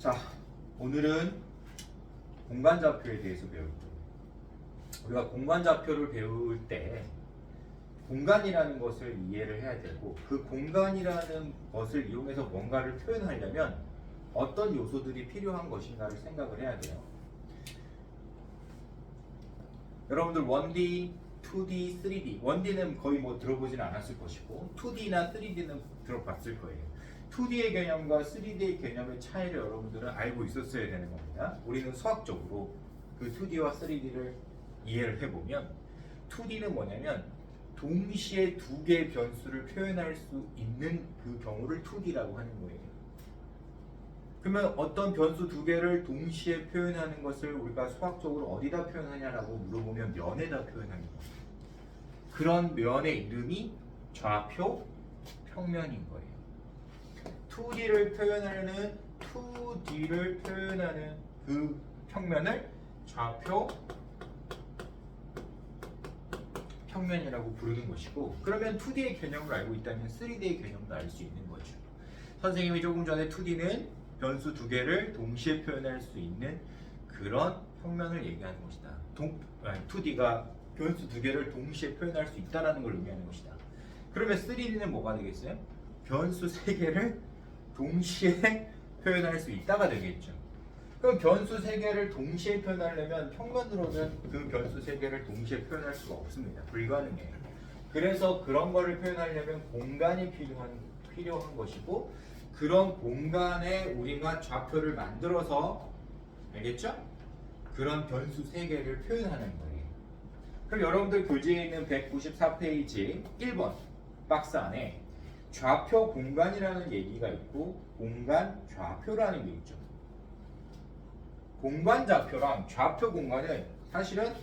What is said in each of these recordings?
자, 오늘은 공간좌표에 대해서 배울 거예요. 우리가 공간좌표를 배울 때 공간이라는 것을 이해를 해야 되고, 그 공간이라는 것을 이용해서 뭔가를 표현하려면 어떤 요소들이 필요한 것인가를 생각을 해야 돼요. 여러분들 1D, 2D, 3D, 1D는 거의 뭐 들어보진 않았을 것이고 2D나 3D는 들어봤을 거예요. 2D의 개념과 3D의 개념의 차이를 여러분들은 알고 있었어야 되는 겁니다. 우리는 수학적으로 그 2D와 3D를 이해를 해보면, 2D는 뭐냐면 동시에 두 개의 변수를 표현할 수 있는 그 경우를 2D라고 하는 거예요. 그러면 어떤 변수 두 개를 동시에 표현하는 것을 우리가 수학적으로 어디다 표현하냐라고 물어보면 면에다 표현하는 거예요. 그런 면의 이름이 좌표, 평면인 거예요. 2D를 표현하는 그 평면을 좌표, 평면이라고 부르는 것이고, 그러면 2D의 개념을 알고 있다면 3D의 개념도 알 수 있는 거죠. 선생님이 조금 전에 2D는 변수 두 개를 동시에 표현할 수 있는 그런 평면을 얘기하는 것이다. 2D가 변수 두 개를 동시에 표현할 수 있다는 걸 의미하는 것이다. 그러면 3D는 뭐가 되겠어요? 변수 세 개를 동시에 표현할 수 있다가 되겠죠. 그럼 변수 세 개를 동시에 표현하려면 평면으로는 그 변수 세 개를 동시에 표현할 수가 없습니다. 불가능해요. 그래서 그런 거를 표현하려면 공간이 필요한 것이고, 그런 공간에 우리가 좌표를 만들어서, 알겠죠? 그런 변수 세 개를 표현하는 거예요. 그럼 여러분들 교재에 있는 194페이지 1번 박스 안에 좌표 공간이라는 얘기가 있고 공간 좌표라는 게 있죠. 공간 좌표랑 좌표 공간은 사실은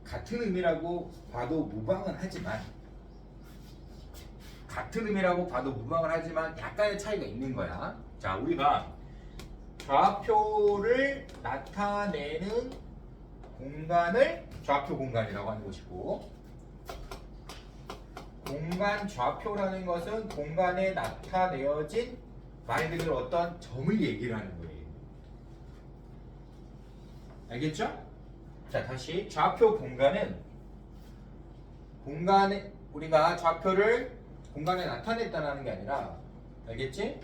같은 의미라고 봐도 무방은 하지만, 약간의 차이가 있는 거야. 자, 우리가 좌표를 나타내는 공간을 좌표 공간이라고 하는 것이고, 공간 좌표라는 것은 공간에 나타내어진 말 그대로 어떤 점을 얘기를 하는 거예요. 알겠죠? 자, 다시 좌표 공간은 우리가 좌표를 공간에 나타냈다는 게 아니라, 알겠지?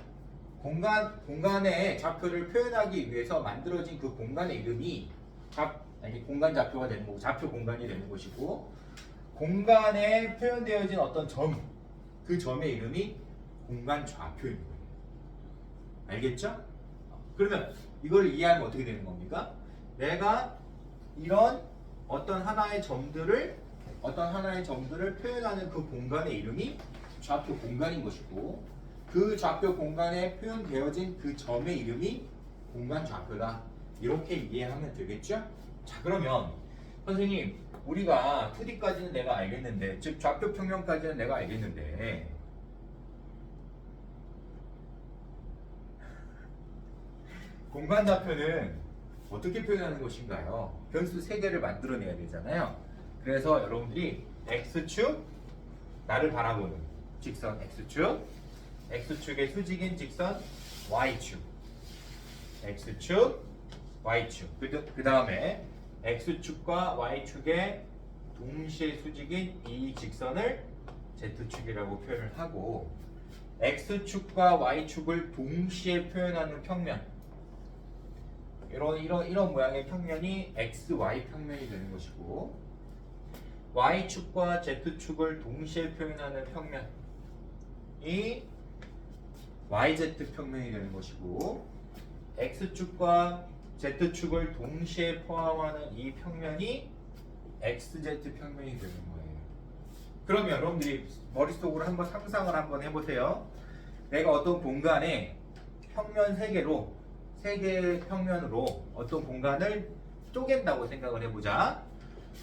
공간에 좌표를 표현하기 위해서 만들어진 그 공간의 이름이 공간 좌표가 되는 거고, 좌표 공간이 되는 것이고, 공간에 표현되어진 어떤 점, 그 점의 이름이 공간 좌표인 거예요. 알겠죠? 그러면 이걸 이해하면 어떻게 되는 겁니까? 내가 이런 어떤 하나의 점들을 표현하는 그 공간의 이름이 좌표 공간인 것이고, 그 좌표 공간에 표현되어진 그 점의 이름이 공간 좌표다. 이렇게 이해하면 되겠죠? 자, 그러면 선생님, 우리가 2D까지는 내가 알겠는데, 즉 좌표 평면까지는 내가 알겠는데, 공간 좌표는 어떻게 표현하는 것인가요? 변수 3개를 만들어내야 되잖아요. 그래서 여러분들이 X축, 나를 바라보는 직선 X축, X축의 수직인 직선 Y축, X축, Y축, 그 다음에 X축과 Y축의 동시에 수직인 이 직선을 Z축이라고 표현을 하고, X축과 Y축을 동시에 표현하는 평면, 이런 모양의 평면이 XY 평면이 되는 것이고, Y축과 Z축을 동시에 표현하는 평면이 YZ 평면이 되는 것이고, X축과 Z축을 동시에 포함하는 이 평면이 XZ 평면이 되는 거예요. 그러면 여러분들이 머릿속으로 한번 상상을 한번 해보세요. 내가 어떤 공간에 평면 3개의 평면으로 어떤 공간을 쪼갠다고 생각을 해보자.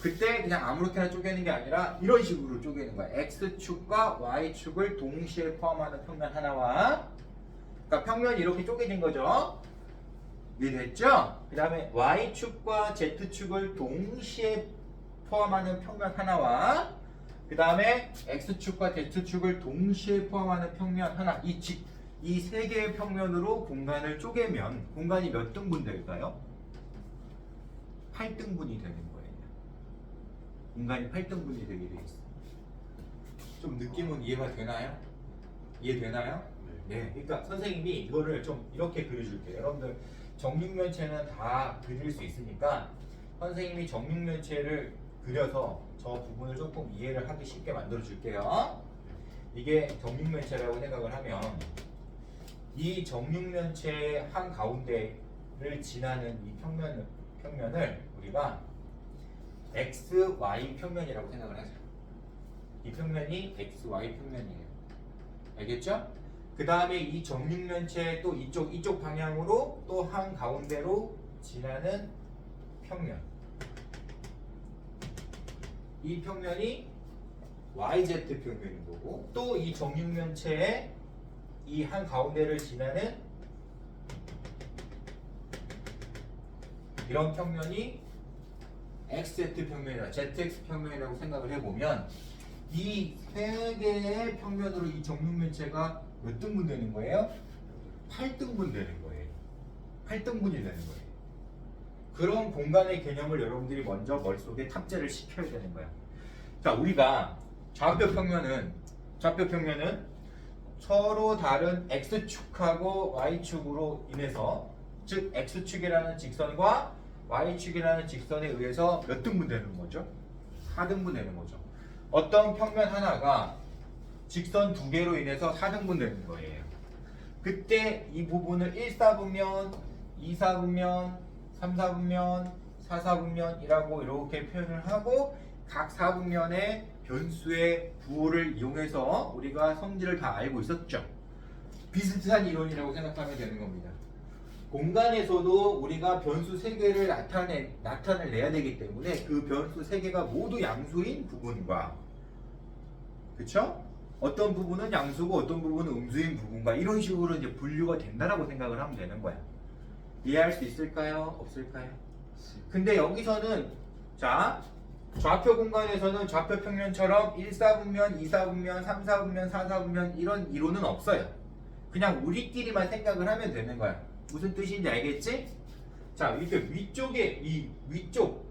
그때 그냥 아무렇게나 쪼개는 게 아니라 이런 식으로 쪼개는 거야. X축과 Y축을 동시에 포함하는 평면 하나와, 그러니까 평면이 이렇게 쪼개진 거죠. 이해됐죠? 그 다음에 Y축과 Z축을 동시에 포함하는 평면 하나와, 그 다음에 X축과 Z축을 동시에 포함하는 평면 하나, 이 세 개의 평면으로 공간을 쪼개면 공간이 몇 등분 될까요? 8등분이 되는 거예요. 공간이 8등분이 되게 돼 있어요. 좀 느낌은 이해가 되나요? 이해되나요? 네. 그러니까 선생님이 이거를 좀 이렇게 그려줄게요. 여러분들 정육면체는 다 그릴 수 있으니까 선생님이 정육면체를 그려서 저 부분을 조금 이해를 하기 쉽게 만들어 줄게요. 이게 정육면체라고 생각을 하면 이 정육면체의 한 가운데를 지나는 이 평면을 우리가 x, y 평면이라고 생각을 하죠. 이 평면이 x, y 평면이에요. 알겠죠? 그 다음에 이 정육면체 또 이쪽 방향으로 또 한 가운데로 지나는 평면. 이 평면이 YZ 평면인 거고 또 이 정육면체의 이 한 가운데를 지나는 이런 평면이 XZ 평면이라 ZX 평면이라고 생각을 해보면 이 세 개의 평면으로 이 정육면체가 몇 등분 되는 거예요? 8등분 되는 거예요. 8등분이 되는 거예요. 그런 공간의 개념을 여러분들이 먼저 머릿속에 탑재를 시켜야 되는 거야. 자, 우리가 좌표 평면은 서로 다른 x축하고 y축으로 인해서 즉 x축이라는 직선과 y축이라는 직선에 의해서 몇 등분 되는 거죠? 4등분 되는 거죠. 어떤 평면 하나가 직선 두 개로 인해서 4등분 되는 거예요. 그때 이 부분을 1사분면, 2사분면, 3사분면, 4사분면이라고 이렇게 표현을 하고 각 4분면의 변수의 부호를 이용해서 우리가 성질을 다 알고 있었죠. 비슷한 이론이라고 생각하면 되는 겁니다. 공간에서도 우리가 변수 3개를 나타내야 되기 때문에 그 변수 3개가 모두 양수인 부분과 그쵸? 어떤 부분은 양수고 어떤 부분은 음수인 부분과 이런 식으로 이제 분류가 된다라고 생각을 하면 되는 거야. 이해할 수 있을까요? 없을까요? 근데 여기서는 자 좌표 공간에서는 좌표 평면처럼 1사분면, 2사분면, 3사분면, 4사분면 이런 이론은 없어요. 그냥 우리끼리만 생각을 하면 되는 거야. 무슨 뜻인지 알겠지? 자, 이렇게 위쪽에 이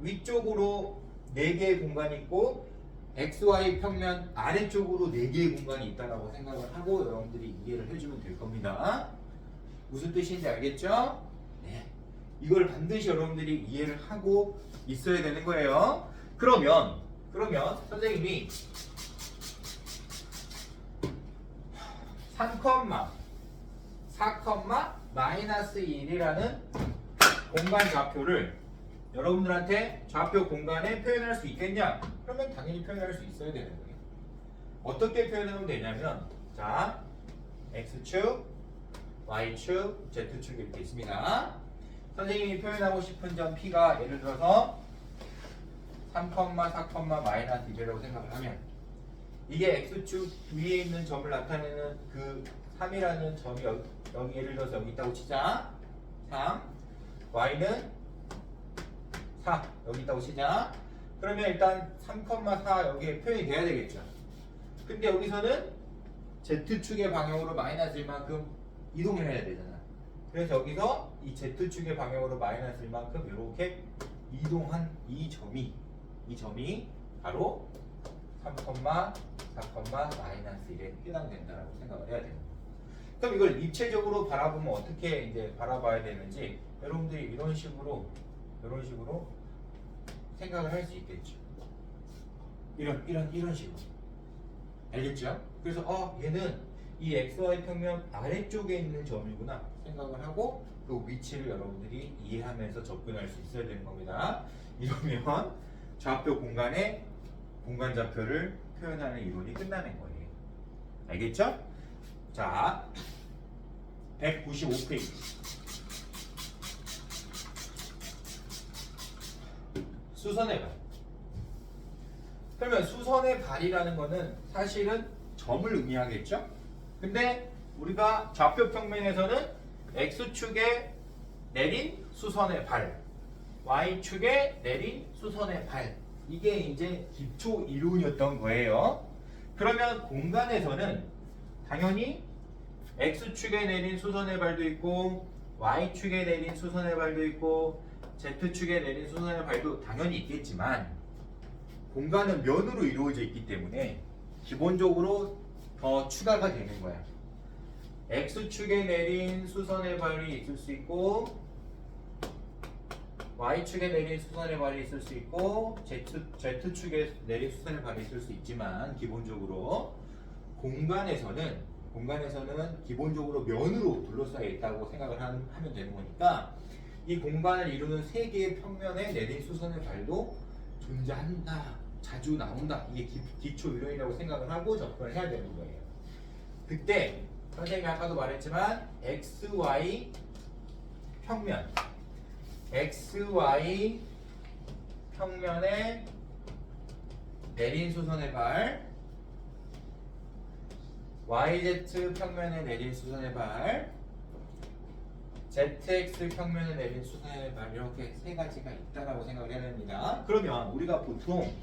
위쪽으로 4개의 공간이 있고 XY 평면 아래쪽으로 4개의 공간이 있다라고 생각을 하고 여러분들이 이해를 해주면 될 겁니다. 무슨 뜻인지 알겠죠? 네. 이걸 반드시 여러분들이 이해를 하고 있어야 되는 거예요. 그러면 선생님이 3, 4, 마이너스 1이라는 공간 좌표를 여러분들한테 좌표 공간에 표현할 수 있겠냐? 그러면 당연히 표현할 수 있어야 되는 거예요. 어떻게 표현하면 되냐면 자 X축, Y축, Z축 이렇게 있습니다. 선생님이 표현하고 싶은 점 P가 예를 들어서 3, 4, 마이너스 1이라고 생각을 하면 이게 X축 위에 있는 점을 나타내는 그 3이라는 점이 여기 예를 들어서 여기 있다고 치자. 3 Y는 4 여기 있다고 치자. 그러면 일단 3, 4 여기에 표현이 돼야 되겠죠. 근데 여기서는 Z축의 방향으로 마이너스 1만큼 이동을 해야 되잖아. 그래서 여기서 이 Z축의 방향으로 마이너스 1만큼 이렇게 이동한 이 점이 바로 3, 4, 마이너스 1에 해당된다라고 생각을 해야 돼요. 그럼 이걸 입체적으로 바라보면 어떻게 이제 바라봐야 되는지 여러분들이 이런 식으로 생각을 할 수 있겠죠. 이런 식으로. 알겠죠? 그래서 얘는 이 XY 평면 아래쪽에 있는 점이구나 생각을 하고 그 위치를 여러분들이 이해하면서 접근할 수 있어야 되는 겁니다. 이러면 좌표 공간에 공간 좌표를 표현하는 이론이 끝나는 거예요. 알겠죠? 자, 195페이지. 수선의 발. 그러면 수선의 발이라는 거는 사실은 점을 의미하겠죠? 근데 우리가 좌표 평면에서는 X축에 내린 수선의 발, Y축에 내린 수선의 발. 이게 이제 기초 이론이었던 거예요. 그러면 공간에서는 당연히 X축에 내린 수선의 발도 있고 Y축에 내린 수선의 발도 있고 Z축에 내린 수선의 발도 당연히 있겠지만 공간은 면으로 이루어져 있기 때문에 기본적으로 더 추가가 되는 거야. X축에 내린 수선의 발이 있을 수 있고 Y축에 내린 수선의 발이 있을 수 있고 Z축에 내린 수선의 발이 있을 수 있지만 기본적으로 공간에서는 기본적으로 면으로 둘러싸여 있다고 생각을 하면 되는 거니까 이 공간을 이루는 세 개의 평면에 내린 수선의 발도 존재한다, 자주 나온다. 이게 기초 이론이라고 생각을 하고 접근을 해야 되는 거예요. 그때 선생님이 아까도 말했지만 XY 평면 XY 평면에 내린 수선의 발 YZ 평면에 내린 수선의 발 ZX 평면에 내린 수선의 발 이렇게 세 가지가 있다라고 생각을 해야 됩니다. 그러면 우리가 보통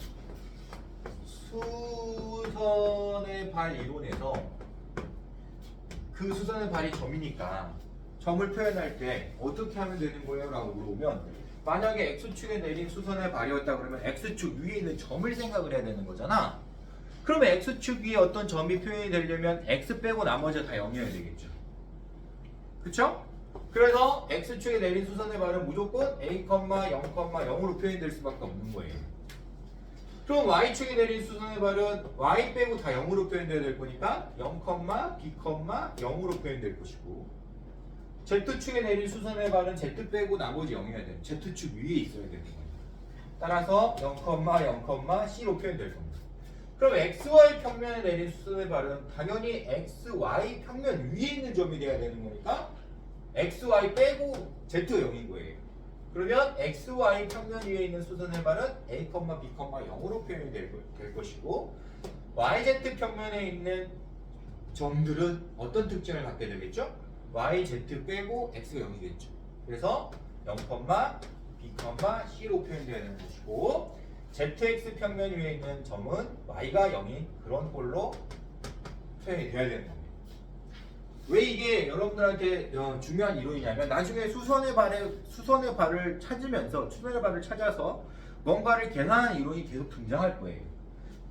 수선의 발 이론에서 그 수선의 발이 점이니까 점을 표현할 때 어떻게 하면 되는 거예요? 라고 물어보면 만약에 X축에 내린 수선의 발이었다 그러면 X축 위에 있는 점을 생각을 해야 되는 거잖아. 그러면 X축 위에 어떤 점이 표현이 되려면 X 빼고 나머지가 다 0이어야 되겠죠. 그쵸? 그래서 X축에 내린 수선의 발은 무조건 A, 0,0으로 표현될 수밖에 없는 거예요. 그럼 Y축에 내린 수선의 발은 Y 빼고 다 0으로 표현돼야 될 거니까 0, B, 0으로 표현될 것이고 Z축에 내린 수선의 발은 Z 빼고 나머지 0이어야 돼요. Z축 위에 있어야 되는 거예요. 따라서 0, C로 표현될 겁니다. 그럼 XY 평면에 내린 수선의 발은 당연히 XY 평면 위에 있는 점이 돼야 되는 거니까 XY 빼고 Z가 0인 거예요. 그러면 XY 평면 위에 있는 수선의 발은 A, B, 0으로 표현이 될 것이고 YZ 평면에 있는 점들은 어떤 특징을 갖게 되겠죠? YZ 빼고 X가 0이겠죠. 그래서 0, B, C로 표현되어야 되는 것이고 ZX 평면 위에 있는 점은 Y가 0인 그런 꼴로 표현이 되어야 되는 겁니다. 왜 이게 여러분들한테 중요한 이론이냐면 나중에 수선의 발을 찾아서 뭔가를 계산하는 이론이 계속 등장할 거예요.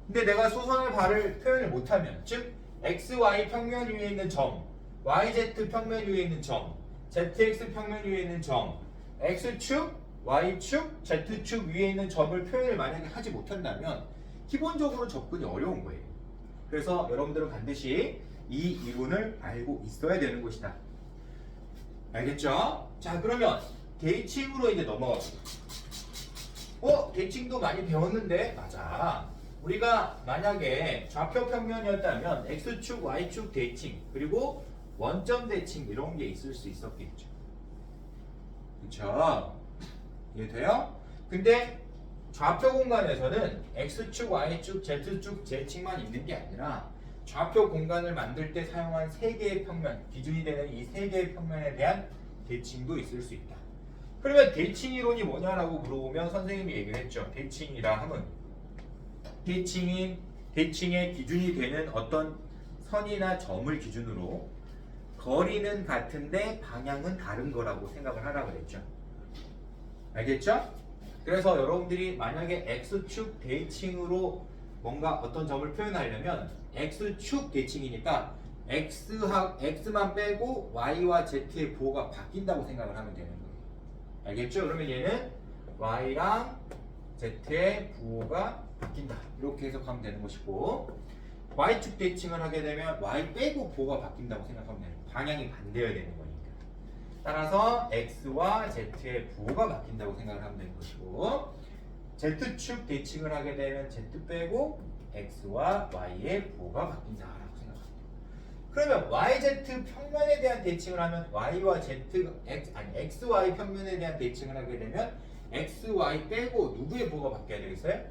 근데 내가 수선의 발을 표현을 못하면 즉 XY 평면 위에 있는 점, YZ 평면 위에 있는 점, ZX 평면 위에 있는 점, X축, Y축, Z축 위에 있는 점을 표현을 만약에 하지 못한다면 기본적으로 접근이 어려운 거예요. 그래서 여러분들은 반드시 이 이론을 알고 있어야 되는 것이다. 알겠죠? 자, 그러면 대칭으로 이제 넘어갑니다. 대칭도 많이 배웠는데 맞아. 우리가 만약에 좌표 평면이었다면 X축, Y축 대칭 그리고 원점 대칭 이런 게 있을 수 있었겠죠. 그쵸? 이해돼요? 근데 좌표 공간에서는 X축, Y축, Z축 대칭만 있는 게 아니라 좌표 공간을 만들 때 사용한 세 개의 평면, 기준이 되는 이 세 개의 평면에 대한 대칭도 있을 수 있다. 그러면 대칭 이론이 뭐냐라고 물어보면 선생님이 얘기를 했죠. 대칭이라 함은 대칭의 기준이 되는 어떤 선이나 점을 기준으로 거리는 같은데 방향은 다른 거라고 생각을 하라고 그랬죠. 알겠죠? 그래서 여러분들이 만약에 X축 대칭으로 뭔가 어떤 점을 표현하려면 X축 대칭이니까 X만 빼고 Y와 Z의 부호가 바뀐다고 생각을 하면 되는 거예요. 알겠죠? 그러면 얘는 Y랑 Z의 부호가 바뀐다. 이렇게 해석하면 되는 것이고 Y축 대칭을 하게 되면 Y 빼고 부호가 바뀐다고 생각하면 돼요. 방향이 반대여야 되는 거니까. 따라서 X와 Z의 부호가 바뀐다고 생각을 하면 되는 것이고 Z축 대칭을 하게 되면 Z 빼고 X와 Y의 부호가 바뀐다라고 생각합니다. 그러면 YZ 평면에 대한 대칭을 하면 Y와 XY 평면에 대한 대칭을 하게 되면 XY 빼고 누구의 부호가 바뀌어야 되겠어요?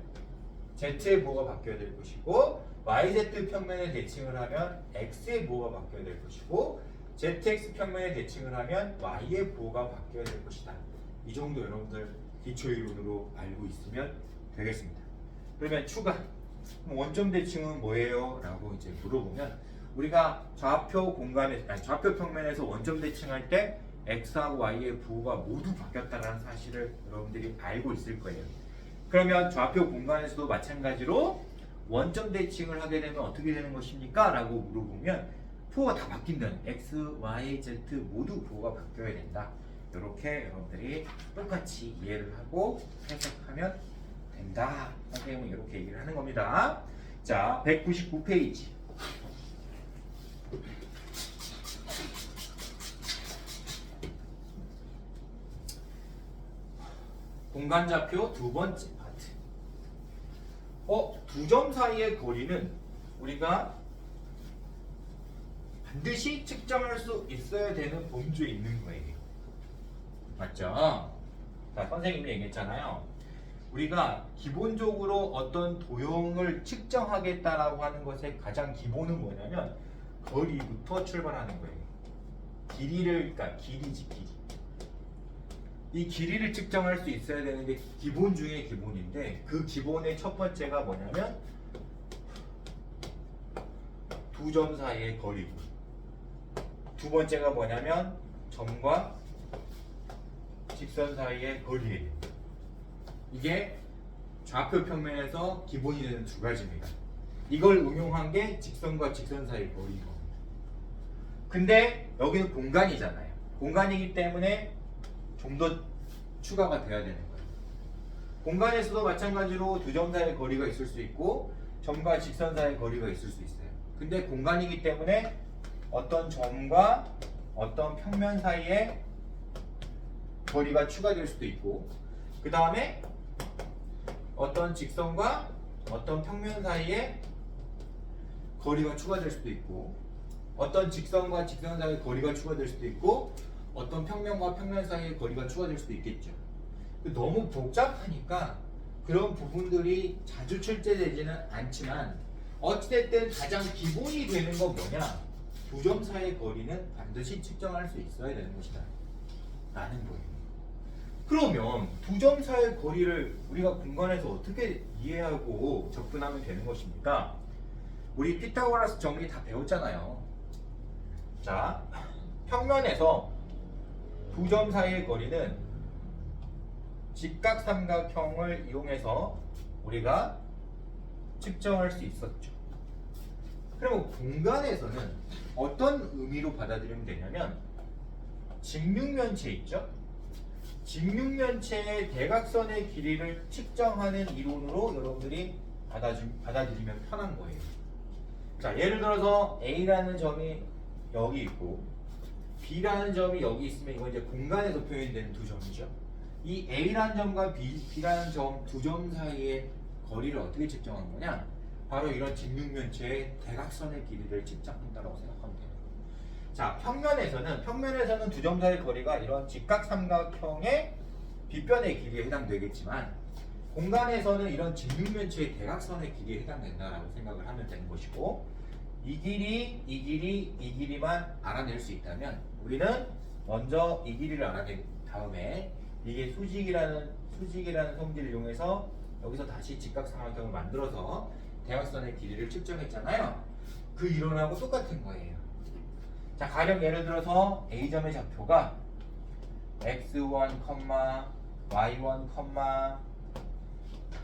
Z의 부호가 바뀌어야 될 것이고 YZ 평면에 대칭을 하면 X의 부호가 바뀌어야 될 것이고 ZX 평면에 대칭을 하면 Y의 부호가 바뀌어야 될 것이다. 이 정도 여러분들 기초이론으로 알고 있으면 되겠습니다. 그러면 추가 원점 대칭은 뭐예요? 라고 이제 물어보면 우리가 좌표 공간에 아니 좌표 평면에서 원점 대칭할 때 x하고 y의 부호가 모두 바뀌었다는 사실을 여러분들이 알고 있을 거예요. 그러면 좌표 공간에서도 마찬가지로 원점 대칭을 하게 되면 어떻게 되는 것입니까? 라고 물어보면 부호가 다 바뀐다는 x, y, z 모두 부호가 바뀌어야 된다. 이렇게 여러분들이 똑같이 이해를 하고 해석하면 된다. 선생님은 이렇게 얘기를 하는 겁니다. 자, 199페이지. 공간좌표 두 번째 파트. 두 점 사이의 거리는 우리가 반드시 측정할 수 있어야 되는 범주에 있는 거예요. 맞죠? 자, 선생님이 얘기했잖아요. 우리가 기본적으로 어떤 도형을 측정하겠다라고 하는 것의 가장 기본은 뭐냐면 거리부터 출발하는 거예요. 길이를, 그러니까 길이지, 길이. 이 길이를 측정할 수 있어야 되는 게 기본 중에 기본인데 그 기본의 첫 번째가 뭐냐면 두 점 사이의 거리고 두 번째가 뭐냐면 점과 직선 사이의 거리예요. 이게 좌표 평면에서 기본이 되는 두 가지입니다. 이걸 응용한 게 직선과 직선 사이의 거리인 겁니다. 근데 여기는 공간이잖아요. 공간이기 때문에 좀 더 추가가 돼야 되는 거예요. 공간에서도 마찬가지로 두 점 사이의 거리가 있을 수 있고 점과 직선 사이의 거리가 있을 수 있어요. 근데 공간이기 때문에 어떤 점과 어떤 평면 사이에 거리가 추가될 수도 있고 그 다음에 어떤 직선과 어떤 평면 사이에 거리가 추가될 수도 있고 어떤 직선과 직선 사이에 거리가 추가될 수도 있고 어떤 평면과 평면 사이에 거리가 추가될 수도 있겠죠. 너무 복잡하니까 그런 부분들이 자주 출제되지는 않지만 어찌됐든 가장 기본이 되는 건 뭐냐? 두 점 사이의 거리는 반드시 측정할 수 있어야 되는 것이다 라는 거예요. 그러면 두 점 사이의 거리를 우리가 공간에서 어떻게 이해하고 접근하면 되는 것입니까? 우리 피타고라스 정리 다 배웠잖아요. 자, 평면에서 두 점 사이의 거리는 직각삼각형을 이용해서 우리가 측정할 수 있었죠. 그러면 공간에서는 어떤 의미로 받아들이면 되냐면 직육면체 있죠? 직육면체의 대각선의 길이를 측정하는 이론으로 여러분들이 받아들이면 편한 거예요. 자, 예를 들어서 A라는 점이 여기 있고 B라는 점이 여기 있으면 이건 이제 공간에서 표현되는 두 점이죠. 이 A라는 점과 B라는 점 두 점 사이의 거리를 어떻게 측정하는 거냐? 바로 이런 직육면체의 대각선의 길이를 측정한다고 생각하면 돼요. 자, 평면에서는 두 점 사이의 거리가 이런 직각삼각형의 빗변의 길이에 해당되겠지만 공간에서는 이런 직육면체의 대각선의 길이에 해당된다라고 생각을 하면 되는 것이고 이 길이만 알아낼 수 있다면 우리는 먼저 이 길이를 알아낸 다음에 이게 수직이라는 성질을 이용해서 여기서 다시 직각삼각형을 만들어서 대각선의 길이를 측정했잖아요. 그 이론하고 똑같은 거예요. 자, 가령 예를 들어서 A점의 좌표가 x1, y1,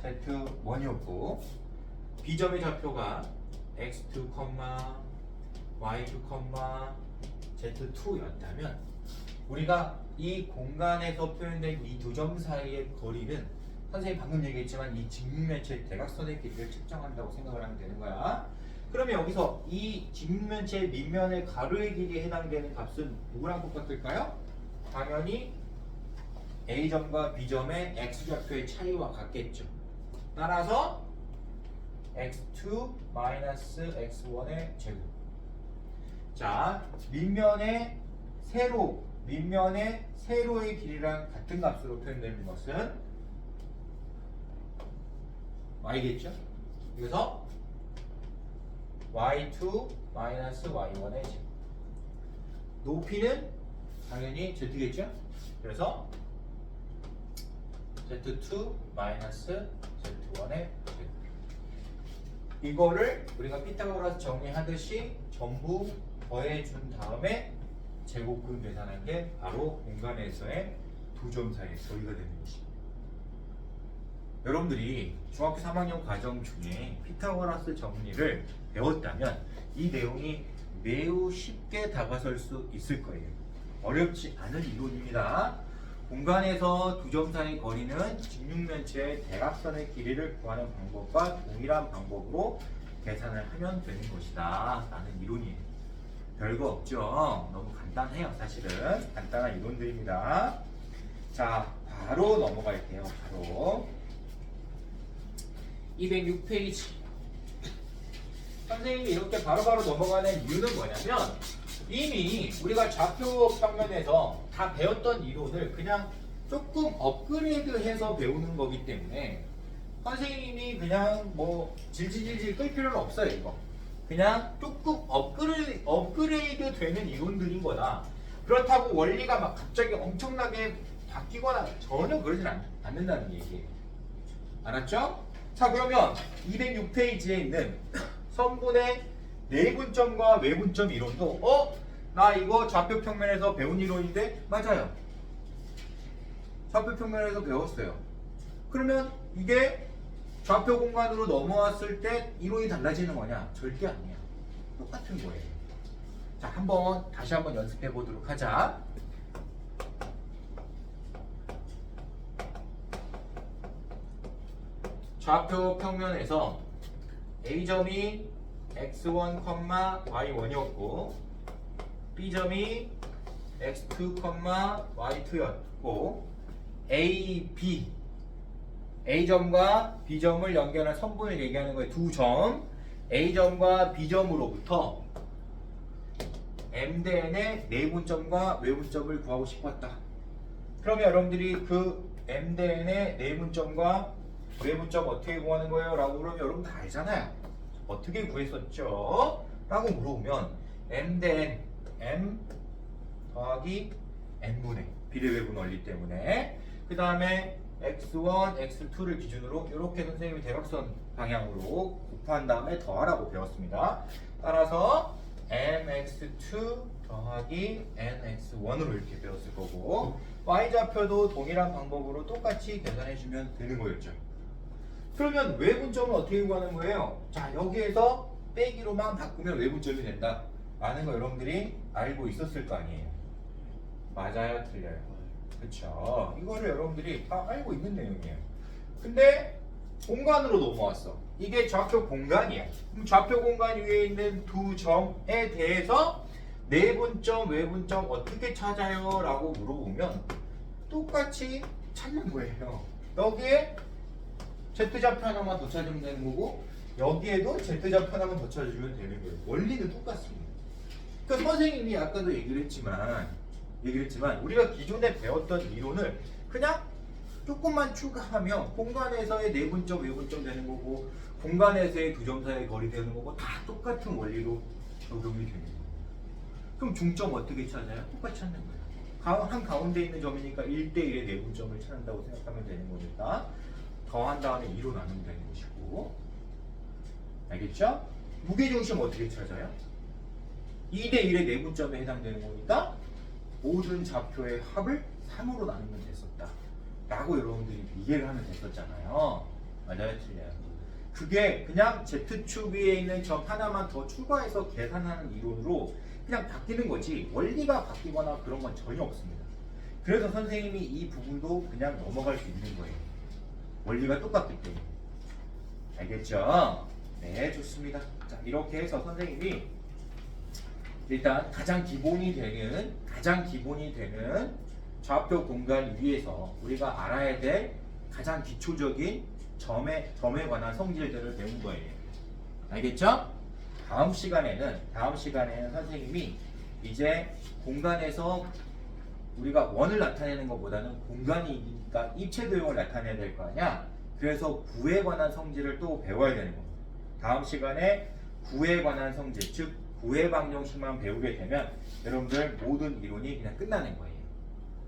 z1이었고 B점의 좌표가 x2, y2, z2였다면 우리가 이 공간에서 표현된 이 두 점 사이의 거리는 선생님이 방금 얘기했지만 이 직육면체의 대각선의 길이를 측정한다고 생각을 하면 되는 거야. 그러면 여기서 이 직육면체의 밑면의 가로의 길이에 해당되는 값은 누구랑 똑같을까요? 당연히 A점과 B점의 X좌표의 차이와 같겠죠. 따라서 x2 x1의 제곱. 자, 밑면의 세로의 길이랑 같은 값으로 표현되는 것은 y겠죠? 그래서 y2 y1의 제곱. 높이는 당연히 z겠죠? 그래서 z2 z1의 제곱. 이거를 우리가 피타고라스 정리하듯이 전부 더해준 다음에 제곱근 계산한 게 바로 공간에서의 두 점 사이의 거리가 되는 것입니다. 여러분들이 중학교 3학년 과정 중에 피타고라스 정리를 배웠다면 이 내용이 매우 쉽게 다가설 수 있을 거예요. 어렵지 않은 이론입니다. 공간에서 두 점 사이의 거리는 직육면체의 대각선의 길이를 구하는 방법과 동일한 방법으로 계산을 하면 되는 것이다 라는 이론이에요. 별거 없죠? 너무 간단해요. 사실은 간단한 이론들입니다. 자, 바로 넘어갈게요. 바로 206페이지. 선생님이 이렇게 바로바로 넘어가는 이유는 뭐냐면 이미 우리가 좌표 평면에서 다 배웠던 이론을 그냥 조금 업그레이드해서 배우는 거기 때문에 선생님이 그냥 뭐 질질질질 끌 필요는 없어요. 이거 그냥 조금 업그레이드 되는 이론들인 거다. 그렇다고 원리가 막 갑자기 엄청나게 바뀌거나 전혀 그러진 않는다는 얘기예요. 알았죠? 자, 그러면 206페이지에 있는 선분의 내분점과 외분점 이론도 나 이거 좌표 평면에서 배운 이론인데 맞아요. 좌표 평면에서 배웠어요. 그러면 이게 좌표 공간으로 넘어왔을 때 이론이 달라지는 거냐? 절대 아니야. 똑같은 거예요. 자, 다시 한번 연습해 보도록 하자. 좌표 평면에서 A점이 x1, y1이었고 B점이 x2, y2였고 A점과 B점을 연결한 선분을 얘기하는 거예요. 두 점 A점과 B점으로부터 M 대 N의 내분점과 외분점을 구하고 싶었다. 그러면 여러분들이 그 M 대 N의 내분점과 외분점 어떻게 구하는 거예요? 라고 물으면 여러분 다 알잖아요. 어떻게 구했었죠? 라고 물어보면 M 대 N, M 더하기 N분의 비례배분 원리 때문에 그 다음에 x1, x2를 기준으로 이렇게 선생님이 대각선 방향으로 곱한 다음에 더하라고 배웠습니다. 따라서 mx2 더하기 nx1으로 이렇게 배웠을 거고 y좌표도 동일한 방법으로 똑같이 계산해주면 되는 거였죠. 그러면 외분점은 어떻게 구하는 거예요? 자, 여기에서 빼기로만 바꾸면 외분점이 된다 라는 거 여러분들이 알고 있었을 거 아니에요. 맞아요? 틀려요? 그쵸? 이거를 여러분들이 다 알고 있는 내용이에요. 근데 공간으로 넘어왔어. 이게 좌표 공간이야. 그럼 좌표 공간 위에 있는 두 점에 대해서 내분점, 외분점 어떻게 찾아요? 라고 물어보면 똑같이 찾는 거예요. 여기에 Z좌표 하나만 더 찾으면 되는 거고 여기에도 Z좌표 하나만 더 찾아주면 되는 거예요. 원리는 똑같습니다. 그러니까 선생님이 아까도 얘기를 했지만 우리가 기존에 배웠던 이론을 그냥 조금만 추가하면 공간에서의 내분점, 외분점 되는 거고 공간에서의 두 점 사이의 거리 되는 거고 다 똑같은 원리로 적용이 되는 거예요. 그럼 중점 어떻게 찾아요? 똑같이 찾는 거예요. 한 가운데 있는 점이니까 1대1의 내분점을 찾는다고 생각하면 되는 거니까 더한 다음에 2로 나누면 되는 것이고 알겠죠? 무게중심 어떻게 찾아요? 2대1의 내분점에 해당되는 거니까 모든 좌표의 합을 3으로 나누면 됐었다 라고 여러분들이 이해를 하면 됐었잖아요. 맞아요? 틀려요? 그게 그냥 Z축 위에 있는 점 하나만 더 추가해서 계산하는 이론으로 그냥 바뀌는 거지 원리가 바뀌거나 그런 건 전혀 없습니다. 그래서 선생님이 이 부분도 그냥 넘어갈 수 있는 거예요. 원리가 똑같기 때문에. 알겠죠? 네, 좋습니다. 자, 이렇게 해서 선생님이 일단 가장 기본이 되는 좌표 공간 위에서 우리가 알아야 될 가장 기초적인 점에 관한 성질들을 배운 거예요. 알겠죠? 다음 시간에는 선생님이 이제 공간에서 우리가 원을 나타내는 것보다는 공간이니까 입체 도형을 나타내야 될 거 아니야? 그래서 구에 관한 성질을 또 배워야 되는 겁니다. 다음 시간에 구에 관한 성질, 즉 구의 방정식만 배우게 되면 여러분들 모든 이론이 그냥 끝나는 거예요.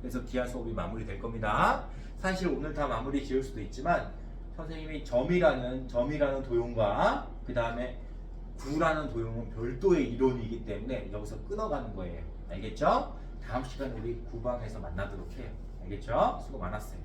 그래서 기하 수업이 마무리될 겁니다. 사실 오늘 다 마무리 지을 수도 있지만 선생님이 점이라는 도형과 그 다음에 구라는 도형은 별도의 이론이기 때문에 여기서 끊어가는 거예요. 알겠죠? 다음 시간에 우리 9방에서 만나도록 해요. 알겠죠? 수고 많았어요.